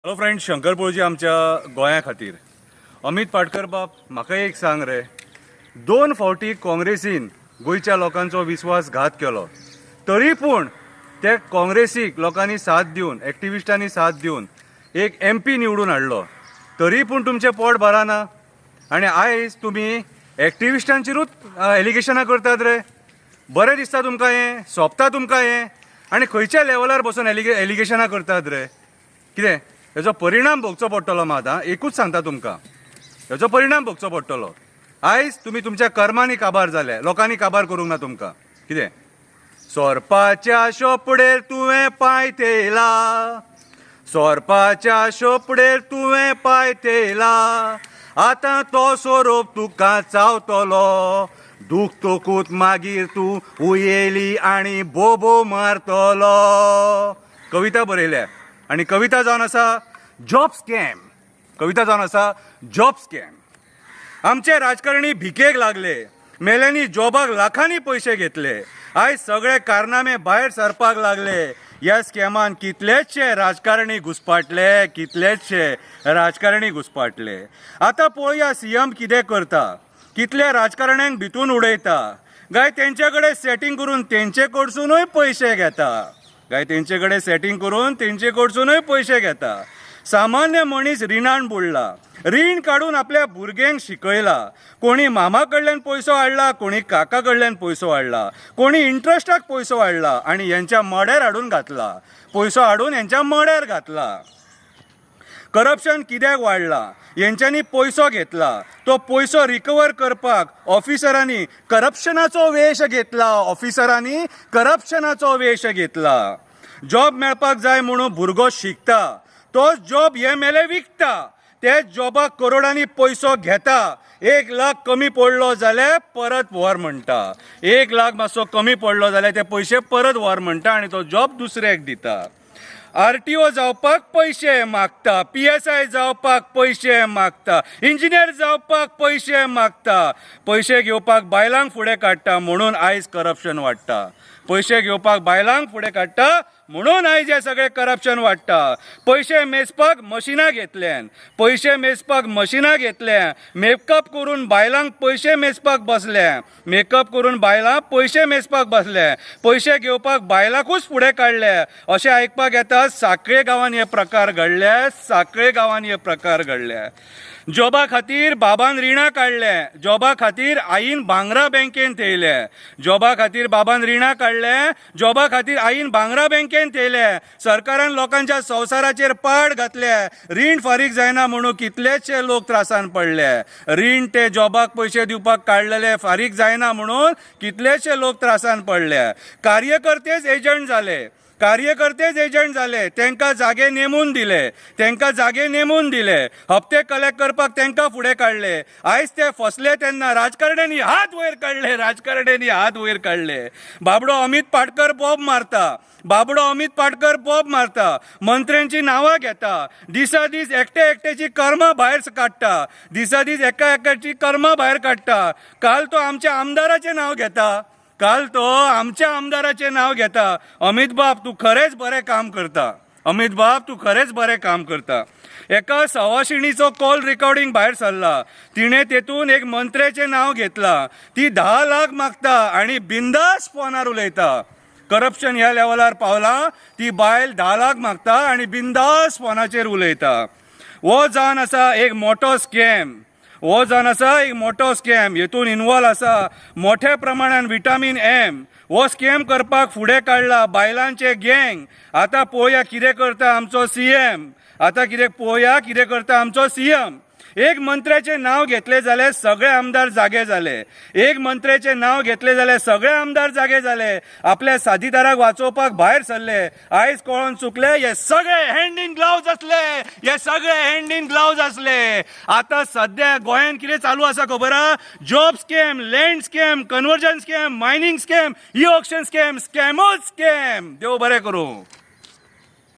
Hello friend, Shankar पळजी आमच्या गोंया खातीर. अमित पाटकर बाब, म्हाका एक सांग रे, 2 फावटी काँग्रेसीन गोंयच्या लोकांचो विश्वासघात केलो, तरी पूण ते काँग्रेसीक लोकांनी साथ दिवन, एक्टिविस्टांनी साथ दिवन एक MP निवडून हाडलो, तरी पूण तुमचें पोट भरना. आनी आयज तुमी एक्टिविस्टांचेरूच एलिगेशनां करतात रे. बरें दिसता तुमकां हें? सोबता तुमकां हें? आनी खंयच्या लेवलार बसून एलिगेशनां करतात रे? कितें हेजो परिणाम भोगचो पडटलो मात. एकूच सांगता तुमकां, हेजो परिणाम भोगचो पडटलो. आयज तुमी तुमच्या कर्मांनी काबार जाले, लोकांनी काबार करूंक ना तुमकां. कितें सोरपाच्या शोपडेर तुवें पांय थेयला, सोरपाच्या शोपडेर तुवें पांय थेयला, आतां तो सोरोप तुका चावतलो, दुखतकूत मागीर तूं उयेली आनी बोबो मारतलो. कविता बरयल्या आनी कविता जावन आसा जॉब स्कॅम. कविता जावन आसा जॉब स्कॅम. आमचे राजकारणी भिकेक लागले, मेल्यांनी जॉबाक लाखांनी पयशे घेतले, आयज सगळे कारनामे भायर सरपाक लागले. ह्या स्कॅमान कितलेशे राजकारणी घुसपाटले, कितलेशे राजकारणी घुसपाटले. आतां पळोवया CM कितें करता, कितले राजकारण्यांक भितून उडयता, गाय तेंचे कडेन सेटींग करून तेंचे कडसूनय पयशे घेता, गाय तेंचे कडेन सेटींग करून तेंचे कडसूनय पयशे घेता. सामान्य मनीस रिणान बुडला, रीण काडून आपल्या भुरग्यांक शिकयला. कोणी मामा कडल्यान पयसो हाडला, कोणी काका कडल्यान पयसो हाडला, कोणी इंट्रस्टाक पयसो हाडला आनी हेंच्या मड्यार हाडून घातला, पयसो हाडून हेंच्या मड्यार घातला. करप्शन कित्याक वाडला? हेंच्यांनी पयसो घेतला, तो पयसो रिकवर करपाक ऑफिसरांनी करप्शनाचो वेश घेतला, ऑफिसरांनी करप्शनाचो वेश घेतला. जॉब मेळपाक जाय म्हणून भुरगो शिकता, तोच जॉब MLA विकता, तेच जॉबाक करोडांनी पयसो घेता. 1 लाख कमी पडलो जाल्यार परत व्हर म्हणटा, 1 लाख मातसो कमी पडलो जाल्यार ते पयशे परत व्हर म्हणटा आनी तो जॉब दुसऱ्याक दिता. RTO जावपाक पयशे मागता, PSI जावपाक पयशे मागता, इंजिनियर जावपाक पयशे मागता. पयशे घेवपाक बायलांक फुडें काडटा म्हणून आयज करप्शन वाडटा. पयशे घेवपाक बायलांक फुडें काडटा म्हणून आयज हे सगळे करप्शन वाडटा. पयशे मेजपाक मशिनां घेतल्यान, पयशे मेजपाक मशिनां घेतल्या, मेकअप करून बायलांक पयशे मेजपाक बसले, मेकअप करून बायलां पयशे मेजपाक बसले, पयशे घेवपाक बायलांकूच फुडें काडले. अशें आयकपाक येता साखळे गांवांत हे प्रकार घडले, साखळे गांवांत हे प्रकार घडले. जॉबा खातीर बाबान रिणां काडले, जॉबा खातीर आईन भांगरा बँकेन थेयले, जॉबा खातीर बाबान रिणां काडले, जॉबा खातीर आईन भांगरा बँकेन थेयले. सरकारान लोकांच्या संवसाराचेर पाड घातले, रीण फारीक जायना म्हणून कितलेशे लोक त्रासान पडले. रीण ते जॉबाक पयशे दिवपाक काडलेले फारीक जायना म्हणून कितलेशे लोक त्रासान पडले. कार्यकर्तेच एजंट जाले, कार्यकर्तेच एजंट जाले, तांकां जागे नेमून दिले, तांकां जागे नेमून दिले, हप्ते कलेक्ट करपाक तांकां फुडें काडले. आयज ते फसले तेन्ना राजकारण्यांनी हात वयर काडले, राजकारण्यांनी हात वयर काडले. बाबडो अमित पाटकर बॉब मारता, बाबडो अमित पाटकर बॉब मारता, मंत्र्यांची नांवां घेता, दिसा दीस एकटे एकट्याची कर्मां भायर काडटा, दिसा दीस एका एकाची कर्मां भायर काडटा. काल तो आमच्या आमदाराचें नांव घेता, काल तो आमच्या आमदाराचें नांव घेता. अमित बाब, तूं खरेंच बरें काम करता, अमित बाब तूं खरेंच बरें काम करता. एका सवाशिणीचो कॉल रेकॉर्डिंग भायर सरला, तिणें तेतून एक मंत्र्याचें नांव घेतलां. ती 10 लाख मागता आनी बिंदास फोनार उलयता. करप्शन ह्या लेवलार पावलां, ती बायल 10 लाख मागता आनी बिंदास फोनाचेर उलयता. हो जावन आसा एक मोठो स्कॅम, हो जावन आसा एक मोठो स्कॅम. हेतून इनवॉल्व आसा मोठ्या प्रमाणान विटामीन M. हो स्कॅम करपाक फुडें काडला बायलांचे गँग. आतां पळोवया कितें करता आमचो CM, आतां कितें पळोवया कितें करता आमचो CM. एक मंत्र्याचें नांव घेतलें जाल्यार सगळे आमदार जागे जाले, एक मंत्र्याचें नांव घेतलें जाल्यार सगळे आमदार जागे जाले, आपल्या साथीदाराक वाचोवपाक भायर सरले. आयज कळोन चुकले, हे सगळे हँड इन ग्लावज असले, हे सगळे हँड इन ग्लावज असले. आतां सध्या गोंयांत कितें चालू आसा खबर आहा? Job scam, land scam, conversion scam, mining scam, e auction scam, स्कॅमूच स्कॅम. देव बरें करूं.